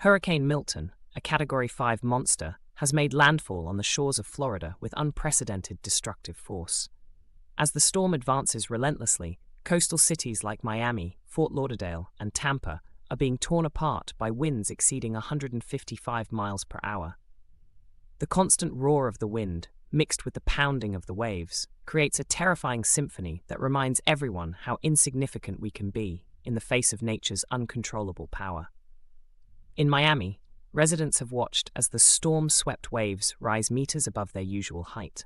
Hurricane Milton, a Category 5 monster, has made landfall on the shores of Florida with unprecedented destructive force. As the storm advances relentlessly, coastal cities like Miami, Fort Lauderdale, and Tampa are being torn apart by winds exceeding 155 miles per hour. The constant roar of the wind, mixed with the pounding of the waves, creates a terrifying symphony that reminds everyone how insignificant we can be in the face of nature's uncontrollable power. In Miami, residents have watched as the storm-swept waves rise meters above their usual height.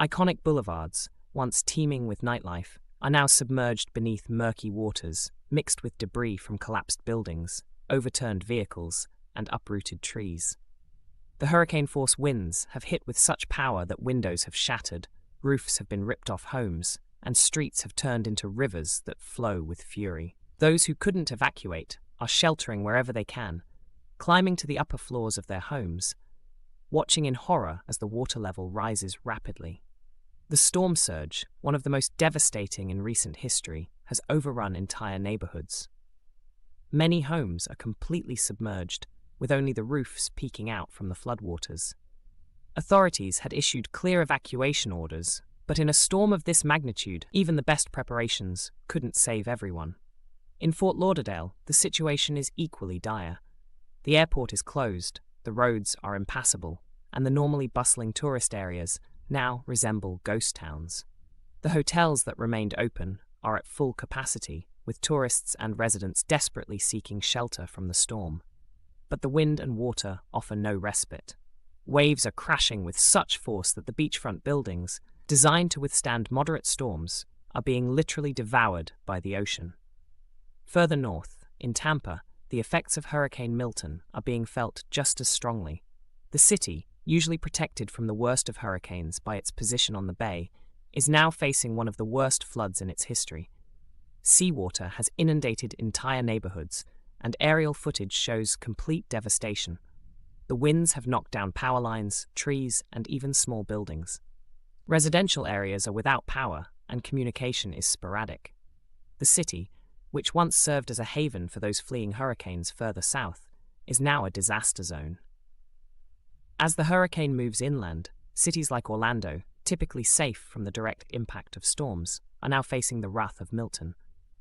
Iconic boulevards, once teeming with nightlife, are now submerged beneath murky waters, mixed with debris from collapsed buildings, overturned vehicles, and uprooted trees. The hurricane-force winds have hit with such power that windows have shattered, roofs have been ripped off homes, and streets have turned into rivers that flow with fury. Those who couldn't evacuate are sheltering wherever they can, climbing to the upper floors of their homes, watching in horror as the water level rises rapidly. The storm surge, one of the most devastating in recent history, has overrun entire neighborhoods. Many homes are completely submerged, with only the roofs peeking out from the floodwaters. Authorities had issued clear evacuation orders, but in a storm of this magnitude, even the best preparations couldn't save everyone. In Fort Lauderdale, the situation is equally dire. The airport is closed, the roads are impassable, and the normally bustling tourist areas now resemble ghost towns. The hotels that remained open are at full capacity, with tourists and residents desperately seeking shelter from the storm. But the wind and water offer no respite. Waves are crashing with such force that the beachfront buildings, designed to withstand moderate storms, are being literally devoured by the ocean. Further north, in Tampa, the effects of Hurricane Milton are being felt just as strongly. The city, usually protected from the worst of hurricanes by its position on the bay, is now facing one of the worst floods in its history. Seawater has inundated entire neighborhoods, and aerial footage shows complete devastation. The winds have knocked down power lines, trees, and even small buildings. Residential areas are without power, and communication is sporadic. The city, which once served as a haven for those fleeing hurricanes further south, is now a disaster zone. As the hurricane moves inland, cities like Orlando, typically safe from the direct impact of storms, are now facing the wrath of Milton.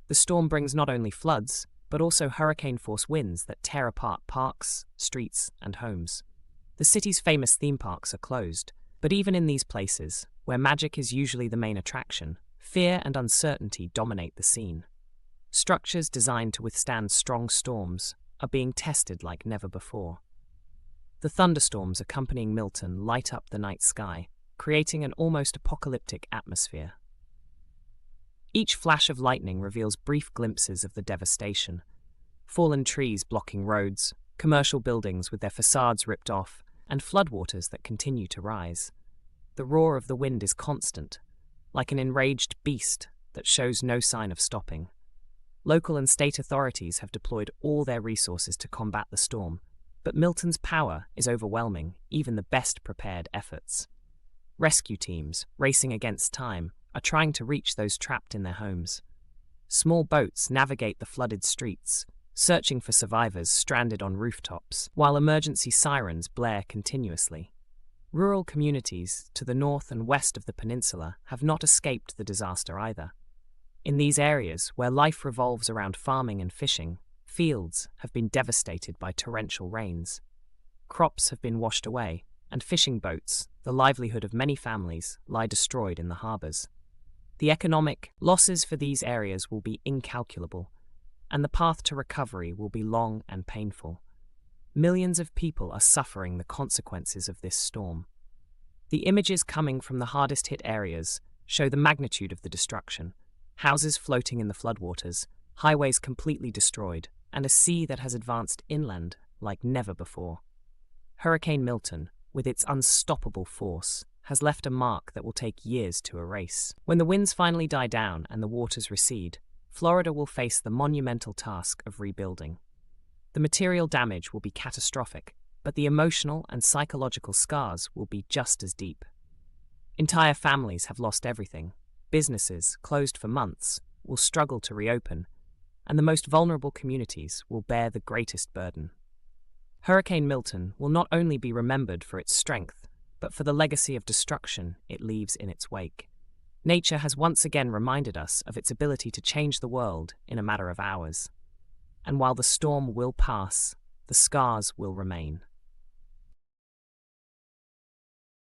The storm brings not only floods, but also hurricane-force winds that tear apart parks, streets, and homes. The city's famous theme parks are closed, but even in these places, where magic is usually the main attraction, fear and uncertainty dominate the scene. Structures designed to withstand strong storms are being tested like never before. The thunderstorms accompanying Milton light up the night sky, creating an almost apocalyptic atmosphere. Each flash of lightning reveals brief glimpses of the devastation. Fallen trees blocking roads, commercial buildings with their facades ripped off, and floodwaters that continue to rise. The roar of the wind is constant, like an enraged beast that shows no sign of stopping. Local and state authorities have deployed all their resources to combat the storm, but Milton's power is overwhelming even the best prepared efforts. Rescue teams, racing against time, are trying to reach those trapped in their homes. Small boats navigate the flooded streets, searching for survivors stranded on rooftops, while emergency sirens blare continuously. Rural communities to the north and west of the peninsula have not escaped the disaster either. In these areas, where life revolves around farming and fishing, fields have been devastated by torrential rains. Crops have been washed away, and fishing boats, the livelihood of many families, lie destroyed in the harbors. The economic losses for these areas will be incalculable, and the path to recovery will be long and painful. Millions of people are suffering the consequences of this storm. The images coming from the hardest-hit areas show the magnitude of the destruction: houses floating in the floodwaters, highways completely destroyed, and a sea that has advanced inland like never before. Hurricane Milton, with its unstoppable force, has left a mark that will take years to erase. When the winds finally die down and the waters recede, Florida will face the monumental task of rebuilding. The material damage will be catastrophic, but the emotional and psychological scars will be just as deep. Entire families have lost everything. Businesses, closed for months, will struggle to reopen, and the most vulnerable communities will bear the greatest burden. Hurricane Milton will not only be remembered for its strength, but for the legacy of destruction it leaves in its wake. Nature has once again reminded us of its ability to change the world in a matter of hours. And while the storm will pass, the scars will remain.